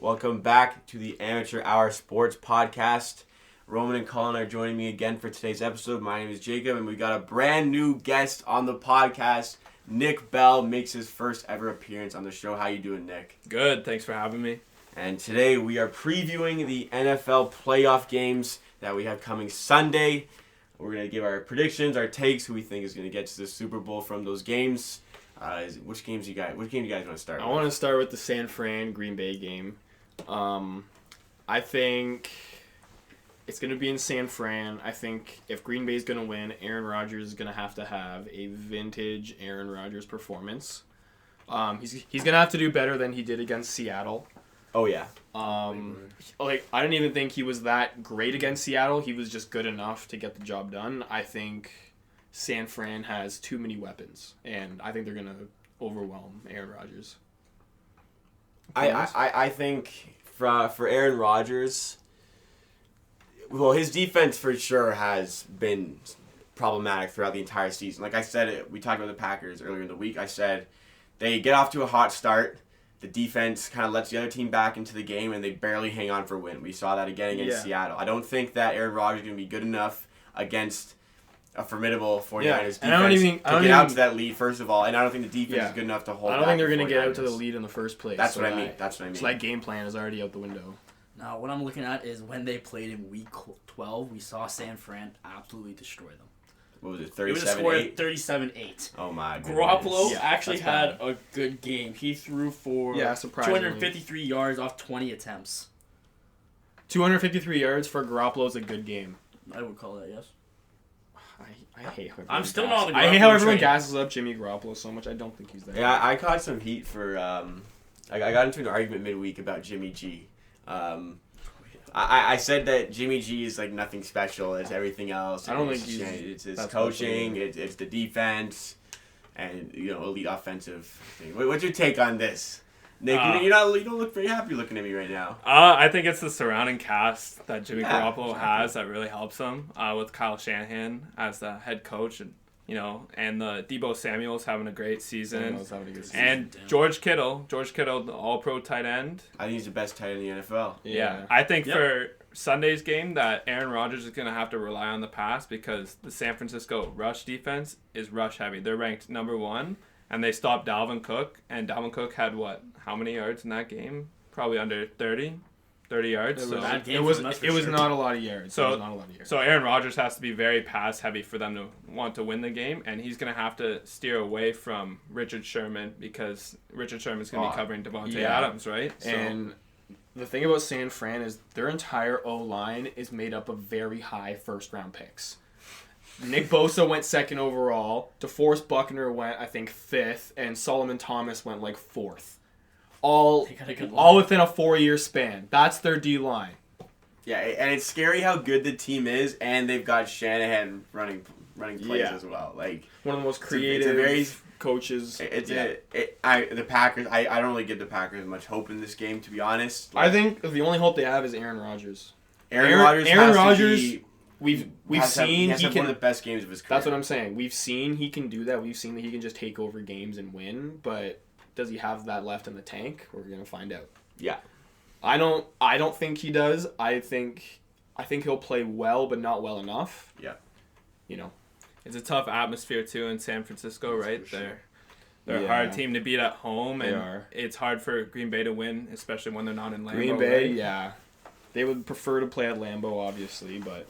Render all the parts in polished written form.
Welcome back to the Amateur Hour Sports Podcast. Roman and Colin are joining me again for today's episode. My name is Jacob, and we got a brand new guest on the podcast. Nick Bell makes his first ever appearance on the show. How you doing, Nick? Good. Thanks for having me. And today we are previewing the NFL playoff games that we have coming Sunday. We're going to give our predictions, our takes, who we think is going to get to the Super Bowl from those games. Which game do you guys want to start with? I want to start with the San Fran Green Bay game. I think it's going to be in San Fran. I think if Green Bay is going to win, Aaron Rodgers is going to have a vintage Aaron Rodgers performance. He's going to have to do better than he did against Seattle. Oh, yeah. I didn't even think he was that great against Seattle. He was just good enough to get the job done. I think San Fran has too many weapons, and I think they're going to overwhelm Aaron Rodgers. I think for Aaron Rodgers, well, his defense for sure has been problematic throughout the entire season. Like I said, we talked about the Packers earlier in the week. I said they get off to a hot start. The defense kind of lets the other team back into the game, and they barely hang on for a win. We saw that again against Seattle. I don't think that Aaron Rodgers is going to be good enough against a formidable 49ers defense to get out to that lead, first of all. And I don't think the defense is good enough to hold back. I don't think they're going to get out to the lead in the first place. That's what I mean. So that game plan is already out the window. Now, what I'm looking at is when they played in Week 12, we saw San Fran absolutely destroy them. What was it, 37-8? It was a score of 37-8. Oh, my goodness. Garoppolo actually had a good game. He threw for 253 yards off 20 attempts. 253 yards for Garoppolo is a good game. I would call that, yes. I hate how I'm still not on the Garoppolo I hate how everyone train. gasses up Jimmy Garoppolo so much. I don't think he's there. Yeah, I caught some heat for I got into an argument midweek about Jimmy G. I said that Jimmy G is like nothing special. It's everything else. I don't think it's his coaching. It's the defense, and elite offensive thing. What's your take on this, Nick? You don't look very happy looking at me right now. I think it's the surrounding cast that Jimmy Garoppolo has that really helps him with Kyle Shanahan as the head coach, and the Deebo Samuel's having a great season. And George Kittle, the all-pro tight end. I think he's the best tight end in the NFL. Yeah. I think for Sunday's game that Aaron Rodgers is going to have to rely on the pass because the San Francisco rush defense is rush heavy. They're ranked number 1, and they stopped Dalvin Cook. And Dalvin Cook had how many yards in that game? Probably under 30 yards. It was not a lot of yards. So Aaron Rodgers has to be very pass heavy for them to want to win the game, and he's going to have to steer away from Richard Sherman because Richard Sherman's going to be covering Devontae Adams, right? And the thing about San Fran is their entire O-line is made up of very high first-round picks. Nick Bosa went 2nd overall. DeForest Buckner went, I think, 5th, and Solomon Thomas went like 4th. All within a 4-year span. That's their D-line. Yeah, and it's scary how good the team is, and they've got Shanahan running plays as well. Like one of the most creative coaches. The Packers. I don't really give the Packers much hope in this game, to be honest. I think the only hope they have is Aaron Rodgers. Aaron Rodgers. We've seen he can one of the best games of his career. That's what I'm saying. We've seen he can do that. We've seen that he can just take over games and win, but does he have that left in the tank? We're gonna find out. Yeah. I don't think he does. I think he'll play well, but not well enough. Yeah. It's a tough atmosphere too in San Francisco, right? They're a hard team to beat at home, and it's hard for Green Bay to win, especially when they're not in Lambeau. Green Bay, right? yeah. They would prefer to play at Lambeau, obviously, but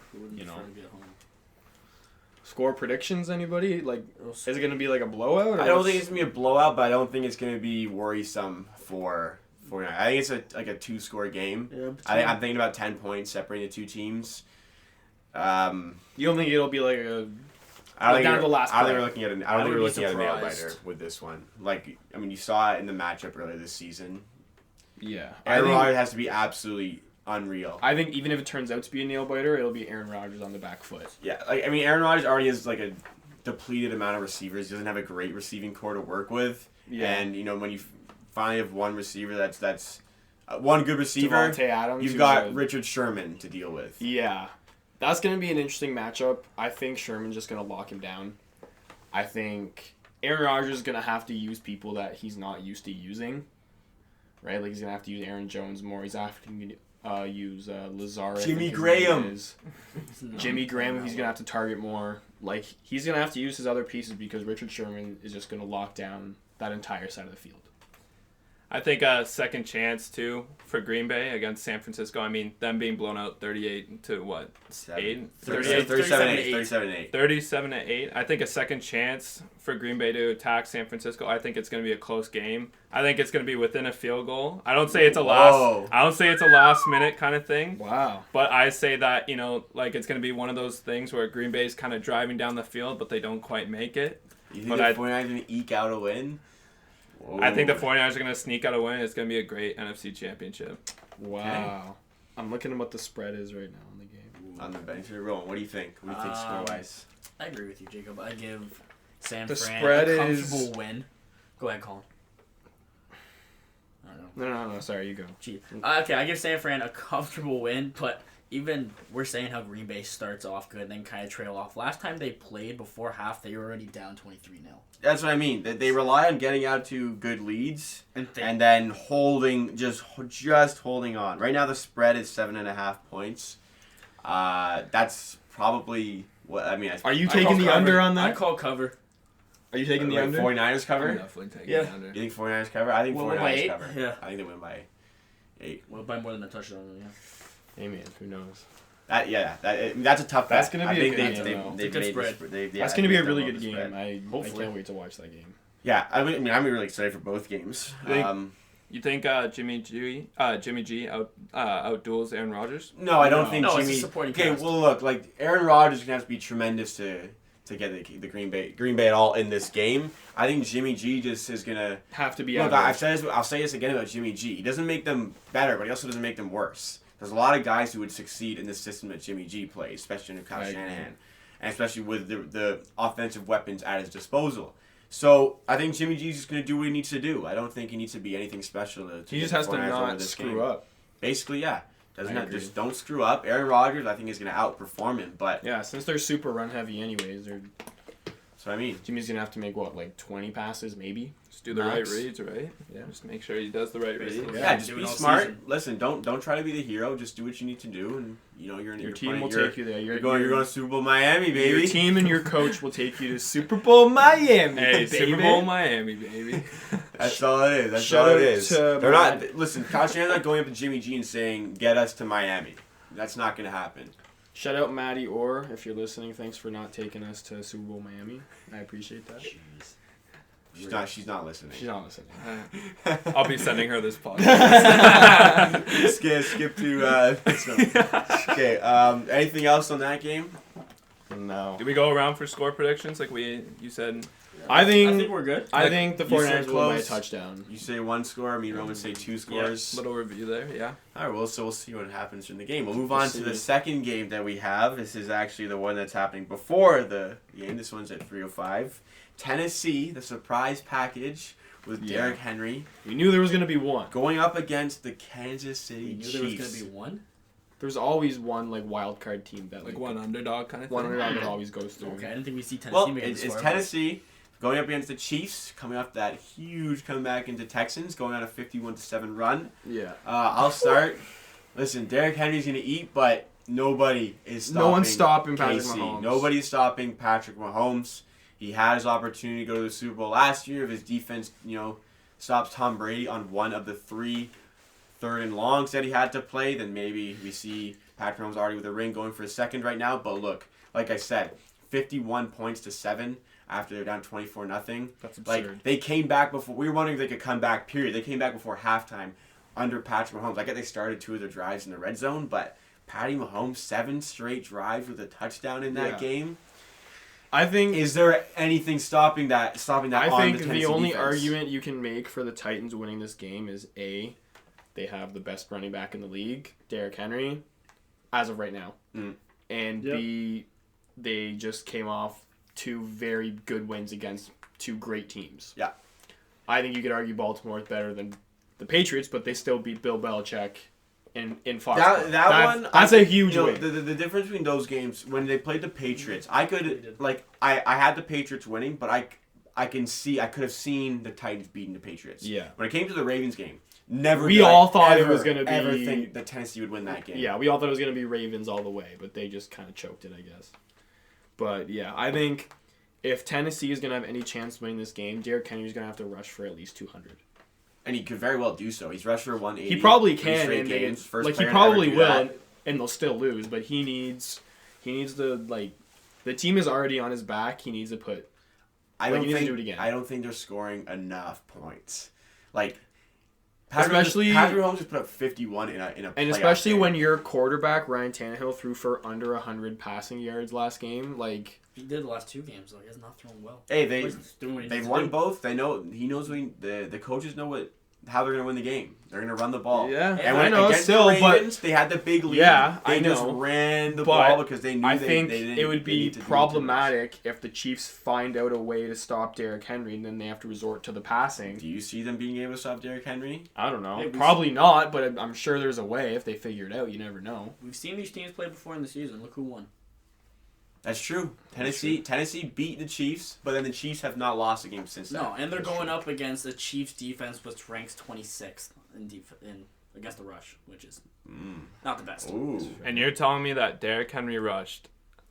Score predictions, anybody? Is it going to be like a blowout? I don't think it's going to be a blowout, but I don't think it's going to be worrisome for 49. I think it's a 2-score game. Yeah, I'm thinking about 10 points separating the two teams. You don't think it'll be like a... I don't think we're looking at a nail biter with this one. You saw it in the matchup earlier this season. Yeah. Aaron Rodgers has to be absolutely unreal. I think even if it turns out to be a nail biter, it'll be Aaron Rodgers on the back foot. Yeah, Aaron Rodgers already has a depleted amount of receivers. He doesn't have a great receiving core to work with. Yeah. And when you finally have one receiver that's one good receiver, Devontae Adams, you've got Richard Sherman to deal with. Yeah. That's going to be an interesting matchup. I think Sherman's just going to lock him down. I think Aaron Rodgers is going to have to use people that he's not used to using. right? Like he's gonna have to use Aaron Jones more. He's having to use Lazard. Jimmy Graham. Jimmy Graham. He's gonna have to target more. Like he's gonna have to use his other pieces because Richard Sherman is just gonna lock down that entire side of the field. I think a second chance too for Green Bay against San Francisco. I mean, them being blown out 38 to what? 8? 37-8. 37-8. I think a second chance for Green Bay to attack San Francisco. I think it's going to be a close game. I think it's going to be within a field goal. I don't say it's a last minute kind of thing. Wow. But I say that, like it's going to be one of those things where Green Bay's kind of driving down the field, but they don't quite make it. You think the 49ers going to eke out a win? Whoa. I think the 49ers are going to sneak out a win. It's going to be a great NFC championship. Wow. Okay. I'm looking at what the spread is right now in the game. On the bench. Rowan, what do you think? What do you think score-wise? I agree with you, Jacob. I give San the Fran spread a comfortable win. Go ahead, Colin. I don't know. No. Sorry, you go. Gee. Okay, I give San Fran a comfortable win, but even we're saying how Green Bay starts off good and then kind of trail off. Last time they played before half, they were already down 23-0. That's what I mean. They rely on getting out to good leads and then just holding on. Right now the spread is 7.5 points. That's probably what I mean. Are you taking the under on that? I call cover. Are you taking the under? 49ers cover? I'm definitely taking Yeah. the under. You think 49ers cover? I think 49ers cover. Yeah. I think they win by 8. Well, by more than a touchdown. Yeah. Hey man, who knows? That's a tough bet. That's gonna be a good game. That's gonna be a really good game. I can't wait to watch that game. Yeah, I'm really excited for both games. You think Jimmy G outduels Aaron Rodgers? No, I don't think Jimmy. Jimmy. It's a supporting Okay, cast. well look, like Aaron Rodgers is gonna have to be tremendous to get the Green Bay at all in this game. I think Jimmy G just is gonna have to be. Look, I'll say this again about Jimmy G. He doesn't make them better, but he also doesn't make them worse. There's a lot of guys who would succeed in the system that Jimmy G plays, especially under Kyle Shanahan, and especially with the offensive weapons at his disposal. So I think Jimmy G's just going to do what he needs to do. I don't think he needs to be anything special. He just has to not screw up. Basically, yeah. Just don't screw up. Aaron Rodgers, I think, is going to outperform him. But yeah, since they're super run heavy anyways, that's what I mean. Jimmy's going to have to make 20 passes maybe. Just do the right reads, right? Yeah. Just make sure he does the right reads. Yeah, just be smart. Season. Listen, don't try to be the hero. Just do what you need to do, and your team will take you there. You're going to Super Bowl Miami, baby. Your team and your coach will take you to Super Bowl Miami. Hey, baby. Super Bowl Miami, baby. That's all it is. They're not. Listen, Kyle Shanahan's not going up to Jimmy G and saying, "Get us to Miami." That's not going to happen. Shout out Maddie Orr, if you're listening. Thanks for not taking us to Super Bowl Miami. I appreciate that. Jeez. She's not listening. She's not listening. I'll be sending her this podcast. Skip to. Okay. Anything else on that game? No. Do we go around for score predictions like you said? I think we're good. I think the 49ers will win by a touchdown. You say one score. Me and Roman say 2 scores. Yeah, little review there. Yeah. All right. Well, so we'll see what happens in the game. We'll move on to the second game that we have. This is actually the one that's happening before the game. This one's at 3:05. Tennessee, the surprise package with Derrick Henry. We knew there was going to be one. Going up against the Kansas City Chiefs. There was going to be one? There's always one wild card team that one underdog kind of thing. One underdog that always goes through. Okay, I didn't think we see Tennessee. Well, it's Tennessee going up against the Chiefs, coming off that huge comeback into Texans, going on a 51-7 run. Yeah. I'll start. Listen, Derrick Henry's going to eat, but nobody is stopping. No one's stopping Patrick Mahomes. Nobody's stopping Patrick Mahomes. He had his opportunity to go to the Super Bowl last year if his defense, stops Tom Brady on one of the 3 third and longs that he had to play, then maybe we see Patrick Mahomes already with a ring going for a second right now. But look, like I said, 51 points to 7 after they're down 24-0. That's absurd. Like, they came back before. We were wondering if they could come back, period. They came back before halftime under Patrick Mahomes. I get they started 2 of their drives in the red zone, but Patty Mahomes, 7 straight drives with a touchdown in that game. I think. Is there anything stopping that? I on think the Tennessee the only defense? argument you can make for the Titans winning this game is A, they have the best running back in the league, Derrick Henry, as of right now, and B, they just came off 2 very good wins against 2 great teams. Yeah, I think you could argue Baltimore is better than the Patriots, but they still beat Bill Belichick in Foxborough. That's a huge win. The difference between those games, when they played the Patriots, I had the Patriots winning, but I could have seen the Titans beating the Patriots. Yeah. When it came to the Ravens game, never. We did I all thought it ever, was gonna be- ever think that Tennessee would win that game. Yeah, we all thought it was going to be Ravens all the way, but they just kind of choked it, I guess. But yeah, I think if Tennessee is going to have any chance of winning this game, Derrick Henry's going to have to rush for at least 200. And he could very well do so. He's rushed for 180. He probably three can, straight and games. First like he player to ever probably do will, that. and they'll still lose. But he needs to like, the team is already on his back. He needs to put. I Like, don't he needs to think. do it again. I don't think they're scoring enough points. Like, Especially- Patrick Mahomes just put up 51 in a. And playoff especially game. when your quarterback Ryan Tannehill threw for under 100 passing yards last game, like He did the last 2 games though. He has not thrown well. Hey, He's doing what he they've needs to won do. both. They know he knows the coaches know how they're gonna win the game. They're gonna run the ball. yeah, And I when know against still, the Ravens, they had the big lead. Yeah, they I just know. ran the But ball because they knew I they think didn't, it would they be need to do too problematic if the Chiefs find out a way to stop Derrick Henry and then they have to resort to the much. passing. Do you see them being able to stop Derrick Henry? I don't know. Hey, we- Probably not, but I'm sure there's a way if they figure it out. You never know. We've seen these teams play before in the season. Look who won. That's true. Tennessee beat the Chiefs, but then the Chiefs have not lost a game since then. No, and they're That's going true. up against a Chiefs defense which ranks 26th in against the rush, which is not the best. Ooh. And you're telling me that Derrick Henry rushed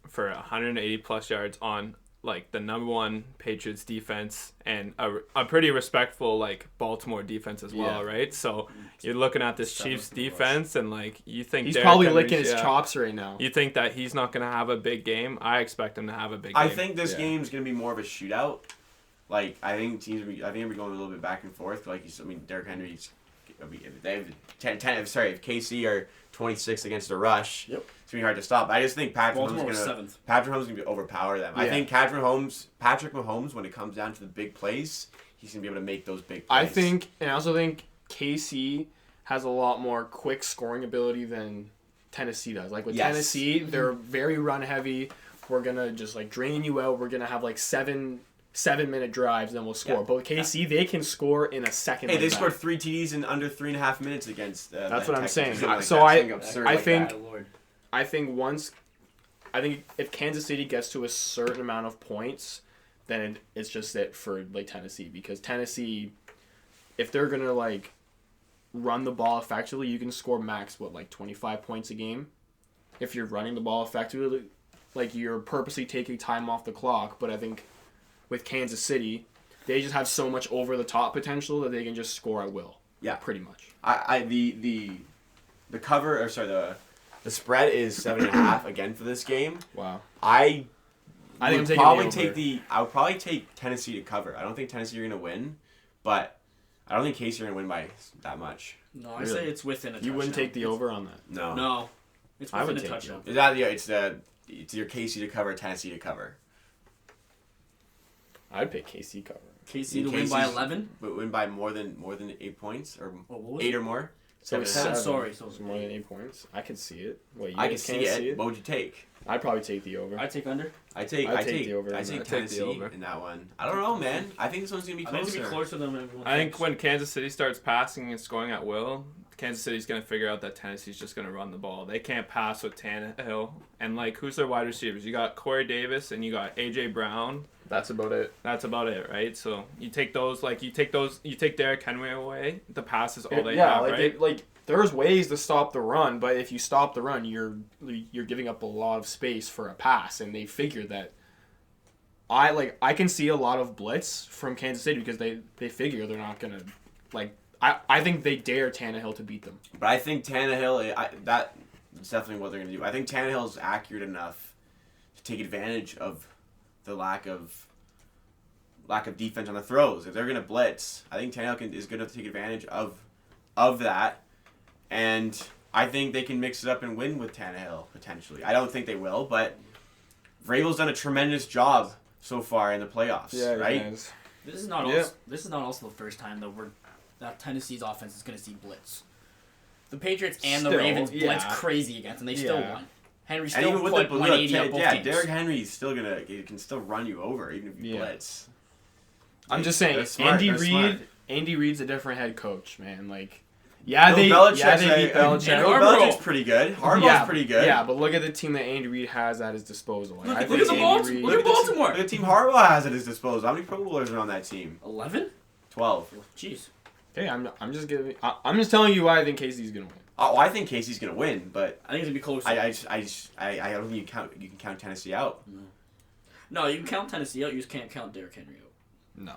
for 180 plus yards on like the number 1 Patriots defense and a pretty respectful like Baltimore defense as well, Yeah. right? So you're looking at this Seventh Chiefs in the rush. defense and like you think He's Derrick probably Henry's- licking his yeah. chops right now. You think that he's not gonna have a big game? I expect him to have a big game. I think this Yeah. game's gonna be more of a shootout. Like I think teams, I think we're going a little bit back and forth. Like Derrick Henry's, if they have if KC are 26 against the rush, Yep. it's gonna be hard to stop. I just think Patrick Mahomes Baltimore was is gonna 7th. Patrick Mahomes is gonna be overpower them. I Yeah. think Patrick Mahomes, when it comes down to the big plays, he's gonna be able to make those big plays. I think, and I also think KC has a lot more quick scoring ability than Tennessee does. Like with Yes. Tennessee, they're very run heavy. We're gonna just like drain you out. We're gonna have like 7-minute drives, then we'll score. Yeah. But with KC, they can score in a second. Hey, like they that. scored 3 TDs in under 3.5 minutes against. That's what I'm Texans. saying. Something like So that. I- Something absurd I like think- that. My Lord. I think if Kansas City gets to a certain amount of points, then it's just it for like Tennessee, because Tennessee, if they're gonna like run the ball effectively, you can score max 25 points a game. If you're running the ball effectively, like you're purposely taking time off the clock. But I think with Kansas City, they just have so much over the top potential that they can just score at will. Yeah. Pretty much. The cover, or sorry, the spread is 7.5 again for this game. Wow. I think I'm would taking probably the over. I would probably take Tennessee to cover. I don't think Tennessee are gonna win, but I don't think KC are gonna win by that much. No, I Really? say it's within a touchdown. You wouldn't take the over on that. No. No. It's I within would a take the touchdown. Is that it's your KC to cover, Tennessee to cover. I'd pick KC cover. KC to win by KC's 11? But win by more than 8 points or Oh, what was 8 it? or more. So it's 7.5. Sorry. It's more than 8 points. I can see it. Wait, you I can guys see can't it. What would you take? I'd probably take the over. I take under. I take the over I on take that. Tennessee Take the over. in that one. I don't know, man. I think this one's gonna be I think closer. it's be closer than everyone I think thinks. when Kansas City starts passing and scoring at will, Kansas City's going to figure out that Tennessee's just going to run the ball. They can't pass with Tannehill. And, like, who's their wide receivers? You got Corey Davis and you got A.J. Brown. That's about it. That's about it, right? So you take Derrick Henry away, the pass is all they yeah, have, like right? there's ways to stop the run, but if you stop the run, you're giving up a lot of space for a pass, and they figure that. I can see a lot of blitz from Kansas City because they figure they're not gonna I think they dare Tannehill to beat them. But I think Tannehill, that's definitely what they're going to do. I think Tannehill is accurate enough to take advantage of the lack of defense on the throws. If they're going to blitz, I think Tannehill is good enough to take advantage of that. And I think they can mix it up and win with Tannehill, potentially. I don't think they will, but Vrabel's done a tremendous job so far in the playoffs, right? This is not Yeah. also, this is not also the first time that Tennessee's offense is going to see blitz. The Patriots and the Still, Ravens blitz yeah. crazy against, and they still Yeah. won. Henry And still even with put the 180 up both games. Derrick Henry is still he can still run you over even if you Yeah. blitz. I'm just saying, They're smart, Andy they're smart. Reid. Andy Reid's a different head coach, man. Bill They Belichick's beat Belichick. And Bill Harbaugh. Belichick's pretty good. Harbaugh's pretty good. Yeah, but look at the team that Andy Reid has at his disposal. Look at think the Andy Baltimore. Reid- Look at Baltimore. Look at Team Harbaugh has at his disposal. How many Pro Bowlers are on that team? 11? 12. Jeez. Okay, I'm just telling you why I think KC's gonna win. Oh, I think Casey's gonna win, but I think it's gonna be close. I don't think you can count Tennessee out. No, you can count Tennessee out. You just can't count Derrick Henry out. No.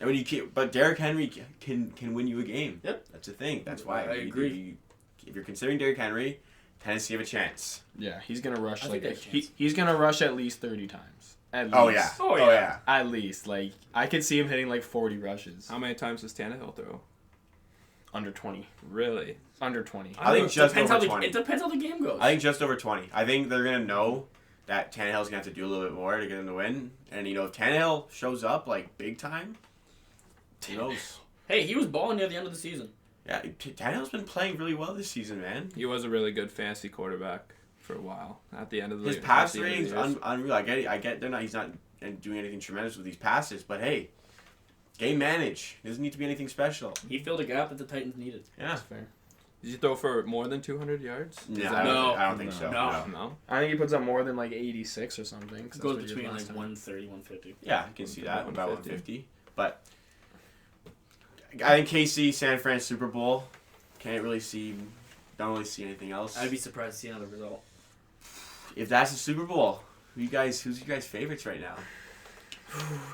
I mean, but Derrick Henry can win you a game. Yep. That's the thing. That's why I agree. If you're considering Derrick Henry, Tennessee have a chance. Yeah, he's gonna rush I think they have a chance. he's gonna rush at least 30 times. At least. Oh yeah. Oh, Oh yeah. yeah. At least, like I could see him hitting like 40 rushes. How many times does Tannehill throw? Under 20. Really? Under 20. I think just Depends over how 20. it depends how the game goes. I think just over 20. I think they're gonna know that Tannehill's gonna have to do a little bit more to get him to win. And if Tannehill shows up like big time, who knows? Hey, he was balling near the end of the season. Yeah, Tannehill's been playing really well this season, man. He was a really good fantasy quarterback for a while. At the end of the His at pass the end of the rating's years. unreal. I get he's not doing anything tremendous with these passes, but hey, game manage. Doesn't need to be anything special. He filled a gap that the Titans needed. Yeah. That's fair. Did you throw for more than 200 yards? Is No, that- I don't think so. No. No. I think he puts up more than like 86 or something. 'cause that's Goes what he did between last like time. 130, 150. Yeah, I can see that. About 150. 150. But I think KC, San Fran Super Bowl. Don't really see anything else. I'd be surprised to see another result. If that's the Super Bowl, who's you guys' favorites right now?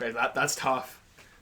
Okay, that's tough.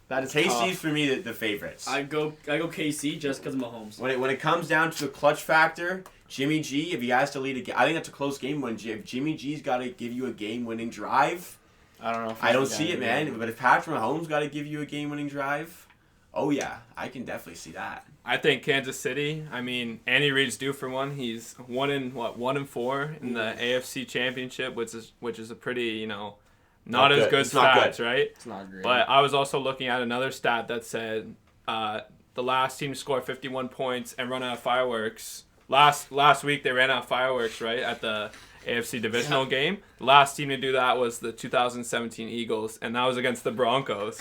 That is KC's tough. for me the favorites. I go KC just because of Mahomes. When it comes down to the clutch factor, Jimmy G, if he has to lead a game, I think that's a close game when if Jimmy G's got to give you a game-winning drive. I don't know. If I don't he's the see guy it, to man. do it. But if Patrick Mahomes got to give you a game-winning drive, oh yeah, I can definitely see that. I think Kansas City. I mean, Andy Reid's due for one. He's 1-4 in the AFC Championship, which is a pretty not as good It's not stats, good. right? It's not great. But I was also looking at another stat that said the last team to score 51 points and run out of fireworks. Last week they ran out of fireworks, right, at the AFC divisional game. The last team to do that was the 2017 Eagles, and that was against the Broncos.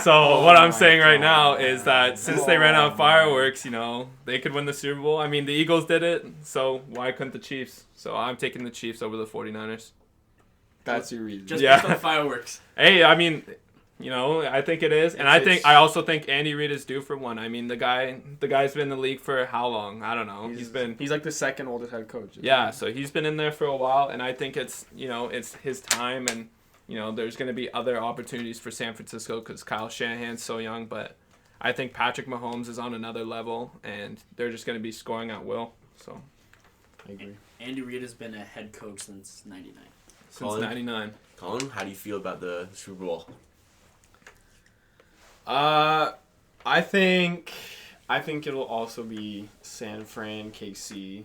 So what I'm my saying right now God. is that since they ran out of fireworks, they could win the Super Bowl. I mean, the Eagles did it, so why couldn't the Chiefs? So I'm taking the Chiefs over the 49ers. that's your reason. Just Yeah. based on fireworks. Hey, I mean, I think it is, and I also think Andy Reid is due for one. I mean, the guy's been in the league for how long? I don't know. He's like the second oldest head coach. Yeah, so he's been in there for a while, and I think it's it's his time, and there's going to be other opportunities for San Francisco because Kyle Shanahan's so young, but I think Patrick Mahomes is on another level, and they're just going to be scoring at will. So I agree. Andy Reid has been a head coach since '99. since Colin? '99. Colin, how do you feel about the Super Bowl? I think it'll also be San Fran, KC.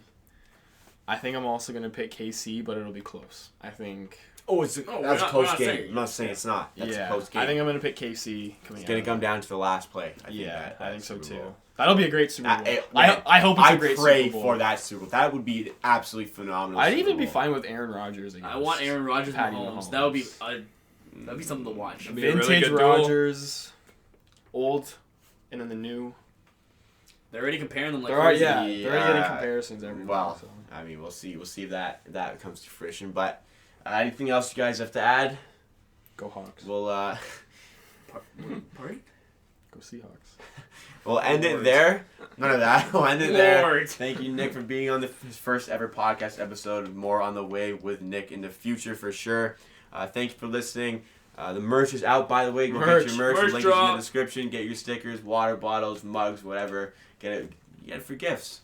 I think I'm also gonna pick KC, but it'll be close. I think. Oh, we're that's a not- close we're not game. saying- I'm not saying it's not. That's yeah, a close game. I think I'm gonna pick KC coming. It's gonna out. come down to the last play. I think so Super too. Bowl. That'll be a great Super Bowl. Man, I hope it's I a great pray Super Bowl. for that Super Bowl. That would be absolutely phenomenal. I'd Super even be Bowl. fine with Aaron Rodgers again. I want Aaron Rodgers and Patty Mahomes. Mahomes. That'd be something to watch. That'd be a Vintage really good duel. Rodgers, old, and then the new. They're already comparing them like They're already, crazy. yeah, they're already getting Yeah. comparisons everywhere. Well, so. I mean, we'll see. We'll see if that comes to fruition. But anything else you guys have to add? Go Hawks. We'll Pardon? Go Seahawks. we'll end it Lord. there. None of that. We'll end it there. Lord. Thank you, Nick, for being on his first ever podcast episode. More on the way with Nick in the future for sure. Thank you for listening. The merch is out, by the way. Go get your merch. Merch The link is in drop. the description. Get your stickers, water bottles, mugs, whatever. Get it for gifts.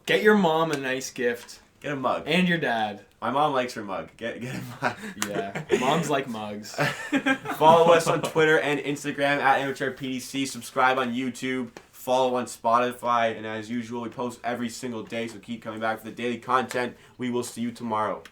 Get your mom a nice gift. Get a mug. And your dad. My mom likes her mug. Get a mug. Yeah. Moms like mugs. Follow us on Twitter and Instagram at AmateurPDC. Subscribe on YouTube. Follow on Spotify. And as usual, we post every single day, so keep coming back for the daily content. We will see you tomorrow.